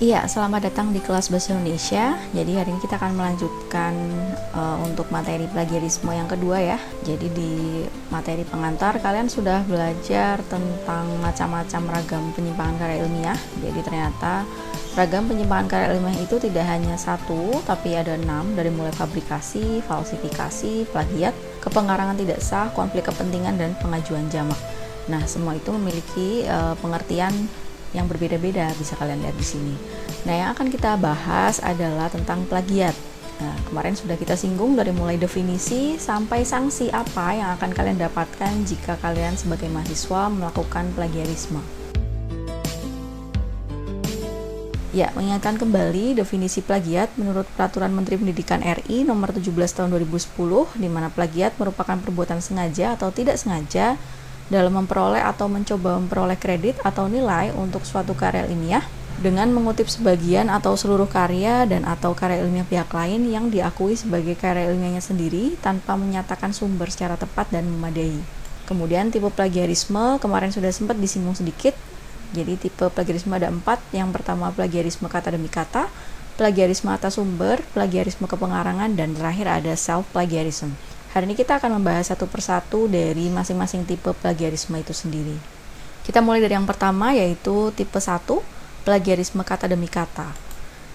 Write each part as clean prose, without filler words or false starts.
Iya, selamat datang di kelas Bahasa Indonesia. Jadi hari ini kita akan melanjutkan untuk materi plagiarisme yang kedua ya. Jadi di materi pengantar kalian sudah belajar tentang macam-macam ragam penyimpangan karya ilmiah. Jadi ternyata ragam penyimpangan karya ilmiah itu tidak hanya satu, tapi ada 6, dari mulai fabrikasi, falsifikasi, plagiat, kepengarangan tidak sah, konflik kepentingan, dan pengajuan jamak. Nah, semua itu memiliki pengertian yang berbeda-beda, bisa kalian lihat di sini. Nah, yang akan kita bahas adalah tentang plagiat. Nah, kemarin sudah kita singgung dari mulai definisi sampai sanksi apa yang akan kalian dapatkan jika kalian sebagai mahasiswa melakukan plagiarisme. Ya, mengingatkan kembali definisi plagiat menurut Peraturan Menteri Pendidikan RI Nomor 17 Tahun 2010, di mana plagiat merupakan perbuatan sengaja atau tidak sengaja dalam memperoleh atau mencoba memperoleh kredit atau nilai untuk suatu karya ilmiah dengan mengutip sebagian atau seluruh karya dan atau karya ilmiah pihak lain yang diakui sebagai karya ilmiahnya sendiri tanpa menyatakan sumber secara tepat dan memadai. Kemudian tipe plagiarisme kemarin sudah sempat disinggung sedikit. Jadi tipe plagiarisme ada 4. Yang pertama plagiarisme kata demi kata, plagiarisme atas sumber, plagiarisme kepengarangan, dan terakhir ada self-plagiarism. Hari ini kita akan membahas satu persatu dari masing-masing tipe plagiarisme itu sendiri. Kita mulai dari yang pertama, yaitu tipe 1, plagiarisme kata demi kata.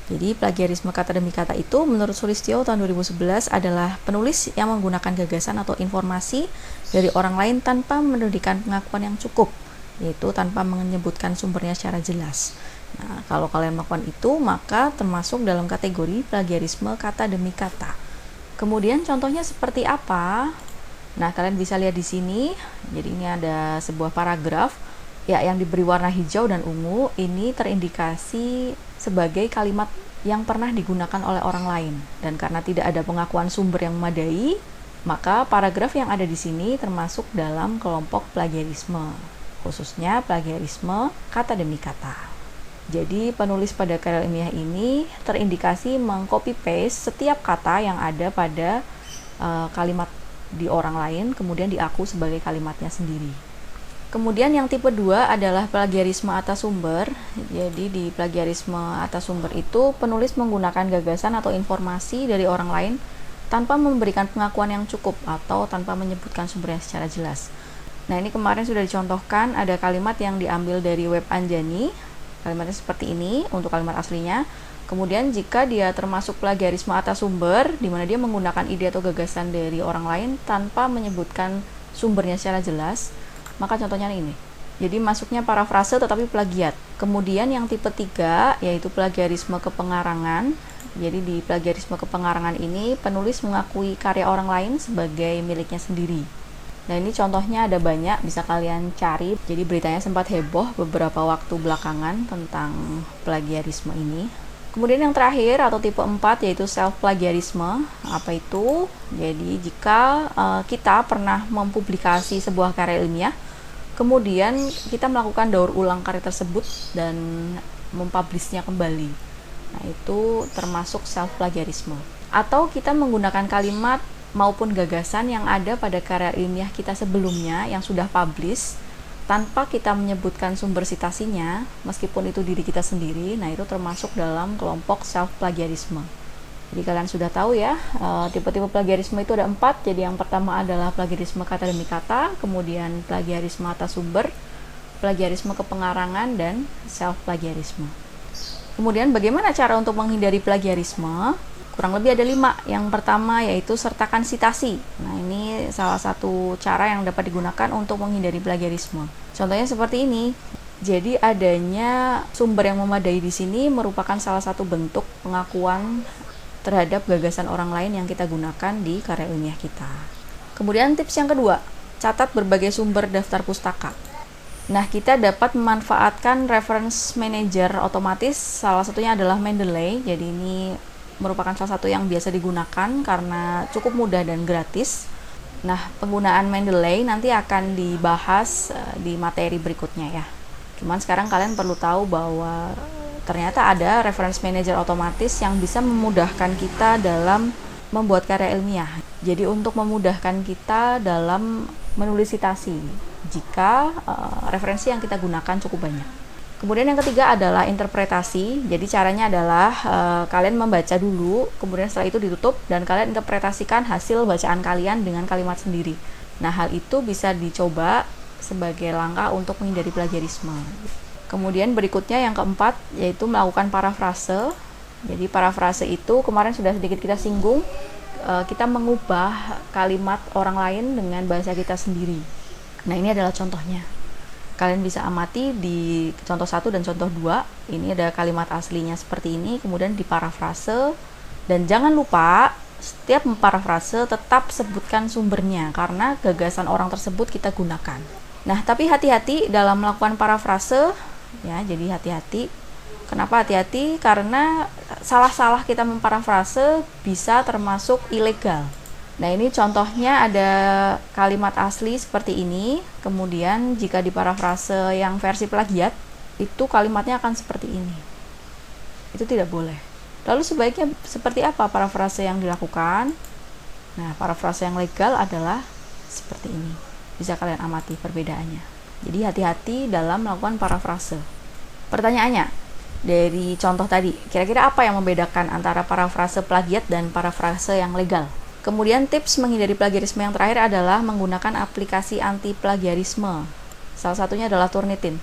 Jadi plagiarisme kata demi kata itu menurut Sulistyo tahun 2011 adalah penulis yang menggunakan gagasan atau informasi dari orang lain tanpa memberikan pengakuan yang cukup, yaitu tanpa menyebutkan sumbernya secara jelas. Nah, kalau kalian melakukan itu, maka termasuk dalam kategori plagiarisme kata demi kata. Kemudian contohnya seperti apa? Nah, kalian bisa lihat di sini. Jadi ini ada sebuah paragraf ya yang diberi warna hijau dan ungu. Ini terindikasi sebagai kalimat yang pernah digunakan oleh orang lain. Dan karena tidak ada pengakuan sumber yang memadai, maka paragraf yang ada di sini termasuk dalam kelompok plagiarisme, khususnya plagiarisme kata demi kata. Jadi penulis pada karya ilmiah ini terindikasi meng-copy-paste setiap kata yang ada pada kalimat di orang lain, kemudian diaku sebagai kalimatnya sendiri. Kemudian yang tipe 2 adalah plagiarisme atas sumber. Jadi di plagiarisme atas sumber itu penulis menggunakan gagasan atau informasi dari orang lain tanpa memberikan pengakuan yang cukup atau tanpa menyebutkan sumbernya secara jelas. Nah, ini kemarin sudah dicontohkan, ada kalimat yang diambil dari web Anjani. Kalimatnya seperti ini untuk kalimat aslinya. Kemudian jika dia termasuk plagiarisme atas sumber, di mana dia menggunakan ide atau gagasan dari orang lain tanpa menyebutkan sumbernya secara jelas, maka contohnya ini. Jadi masuknya parafrase tetapi plagiat. Kemudian yang tipe 3 yaitu plagiarisme kepengarangan. Jadi di plagiarisme kepengarangan ini penulis mengakui karya orang lain sebagai miliknya sendiri. Nah, ini contohnya ada banyak, bisa kalian cari. Jadi beritanya sempat heboh beberapa waktu belakangan tentang plagiarisme ini. Kemudian yang terakhir atau tipe 4 yaitu self-plagiarisme. Apa itu? Jadi jika kita pernah mempublikasi sebuah karya ilmiah, kemudian kita melakukan daur ulang karya tersebut dan mempublishnya kembali. Nah, itu termasuk self-plagiarisme. Atau kita menggunakan kalimat maupun gagasan yang ada pada karya ilmiah kita sebelumnya yang sudah publish tanpa kita menyebutkan sumber citasinya, meskipun itu diri kita sendiri. Nah, itu termasuk dalam kelompok self-plagiarisme. Jadi kalian sudah tahu ya, tipe-tipe plagiarisme itu ada 4. Jadi yang pertama adalah plagiarisme kata demi kata, kemudian plagiarisme atas sumber, plagiarisme kepengarangan, dan self-plagiarisme. Kemudian bagaimana cara untuk menghindari plagiarisme? Kurang lebih ada 5. Yang pertama yaitu sertakan citasi. Nah, ini salah satu cara yang dapat digunakan untuk menghindari plagiarisme. Contohnya seperti ini. Jadi adanya sumber yang memadai di sini merupakan salah satu bentuk pengakuan terhadap gagasan orang lain yang kita gunakan di karya ilmiah kita. Kemudian tips yang kedua, catat berbagai sumber daftar pustaka. Nah, kita dapat memanfaatkan reference manager otomatis. Salah satunya adalah Mendeley. Jadi ini merupakan salah satu yang biasa digunakan karena cukup mudah dan gratis. Nah, penggunaan Mendeley nanti akan dibahas di materi berikutnya ya. Cuman sekarang kalian perlu tahu bahwa ternyata ada reference manager otomatis yang bisa memudahkan kita dalam membuat karya ilmiah. Jadi untuk memudahkan kita dalam menulis citasi jika referensi yang kita gunakan cukup banyak. Kemudian yang ketiga adalah interpretasi. Jadi caranya adalah kalian membaca dulu, kemudian setelah itu ditutup dan kalian interpretasikan hasil bacaan kalian dengan kalimat sendiri. Nah, hal itu bisa dicoba sebagai langkah untuk menghindari plagiarisme. Kemudian berikutnya yang keempat yaitu melakukan parafrase. Jadi parafrase itu kemarin sudah sedikit kita singgung, kita mengubah kalimat orang lain dengan bahasa kita sendiri. Nah, ini adalah contohnya. Kalian bisa amati di contoh 1 dan contoh 2. Ini ada kalimat aslinya seperti ini, kemudian diparafrase. Dan jangan lupa, setiap memparafrase tetap sebutkan sumbernya, karena gagasan orang tersebut kita gunakan. Nah, tapi hati-hati dalam melakukan parafrase, ya, jadi hati-hati. Kenapa hati-hati? Karena salah-salah kita memparafrase bisa termasuk ilegal. Nah, ini contohnya ada kalimat asli seperti ini, kemudian jika diparafrase yang versi plagiat, itu kalimatnya akan seperti ini. Itu tidak boleh. Lalu sebaiknya seperti apa parafrase yang dilakukan? Nah, parafrase yang legal adalah seperti ini. Bisa kalian amati perbedaannya. Jadi hati-hati dalam melakukan parafrase. Pertanyaannya, dari contoh tadi, kira-kira apa yang membedakan antara parafrase plagiat dan parafrase yang legal? Kemudian tips menghindari plagiarisme yang terakhir adalah menggunakan aplikasi anti plagiarisme. Salah satunya adalah Turnitin.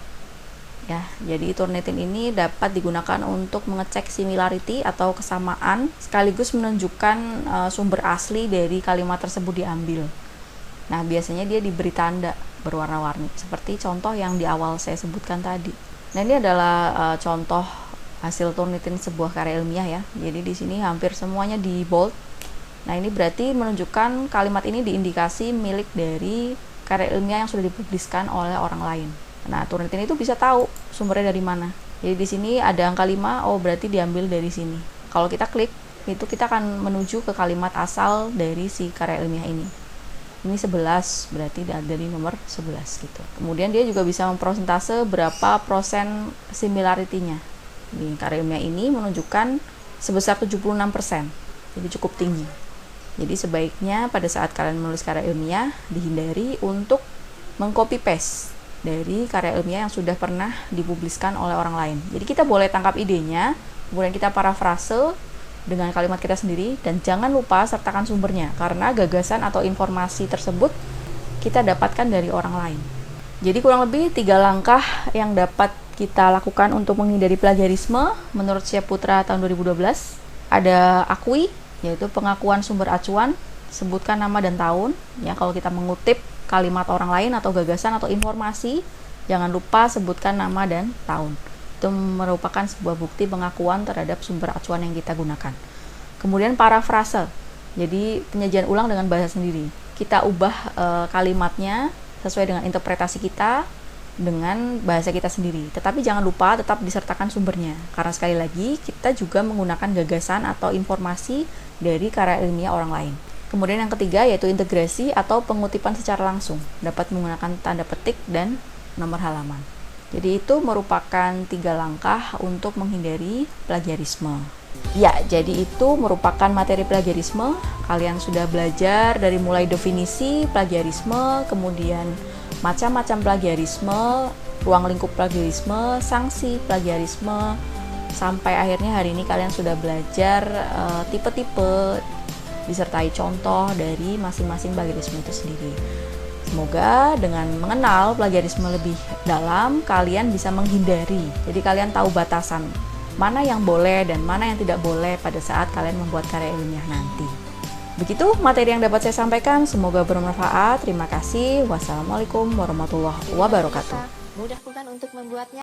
Ya, jadi Turnitin ini dapat digunakan untuk mengecek similarity atau kesamaan sekaligus menunjukkan sumber asli dari kalimat tersebut diambil. Nah, biasanya dia diberi tanda berwarna-warni seperti contoh yang di awal saya sebutkan tadi. Nah, ini adalah contoh hasil Turnitin sebuah karya ilmiah ya. Jadi di sini hampir semuanya di bold. Nah, ini berarti menunjukkan kalimat ini diindikasi milik dari karya ilmiah yang sudah dipubliskan oleh orang lain. Nah, Turnitin itu bisa tahu sumbernya dari mana. Jadi di sini ada angka 5, oh berarti diambil dari sini. Kalau kita klik, itu kita akan menuju ke kalimat asal dari si karya ilmiah ini. Ini 11, berarti dari nomor 11 gitu. Kemudian dia juga bisa memprosentase berapa persen similarity-nya. Di karya ilmiah ini menunjukkan sebesar 76%. Jadi cukup tinggi. Jadi sebaiknya pada saat kalian menulis karya ilmiah, dihindari untuk meng-copy paste dari karya ilmiah yang sudah pernah dipubliskan oleh orang lain. Jadi kita boleh tangkap idenya, kemudian kita parafrase dengan kalimat kita sendiri, dan jangan lupa sertakan sumbernya, karena gagasan atau informasi tersebut kita dapatkan dari orang lain. Jadi kurang lebih 3 langkah yang dapat kita lakukan untuk menghindari plagiarisme menurut Syaputra tahun 2012. Ada akui, yaitu pengakuan sumber acuan, sebutkan nama dan tahun. Ya, kalau kita mengutip kalimat orang lain atau gagasan atau informasi, jangan lupa sebutkan nama dan tahun. Itu merupakan sebuah bukti pengakuan terhadap sumber acuan yang kita gunakan. Kemudian parafrase, jadi penyajian ulang dengan bahasa sendiri. Kita ubah kalimatnya sesuai dengan interpretasi kita dengan bahasa kita sendiri. Tetapi jangan lupa tetap disertakan sumbernya, karena sekali lagi kita juga menggunakan gagasan atau informasi dari karya ilmiah orang lain. Kemudian yang ketiga yaitu integrasi atau pengutipan secara langsung, dapat menggunakan tanda petik dan nomor halaman. Jadi itu merupakan 3 langkah untuk menghindari plagiarisme. Ya, jadi itu merupakan materi plagiarisme. Kalian sudah belajar dari mulai definisi plagiarisme, kemudian macam-macam plagiarisme, ruang lingkup plagiarisme, sanksi plagiarisme, sampai akhirnya hari ini kalian sudah belajar tipe-tipe disertai contoh dari masing-masing plagiarisme itu sendiri. Semoga dengan mengenal plagiarisme lebih dalam, kalian bisa menghindari. Jadi kalian tahu batasan mana yang boleh dan mana yang tidak boleh pada saat kalian membuat karya ilmiah nanti. Begitu materi yang dapat saya sampaikan, semoga bermanfaat. Terima kasih. Wassalamualaikum warahmatullahi wabarakatuh. Mudah bukan untuk membuatnya?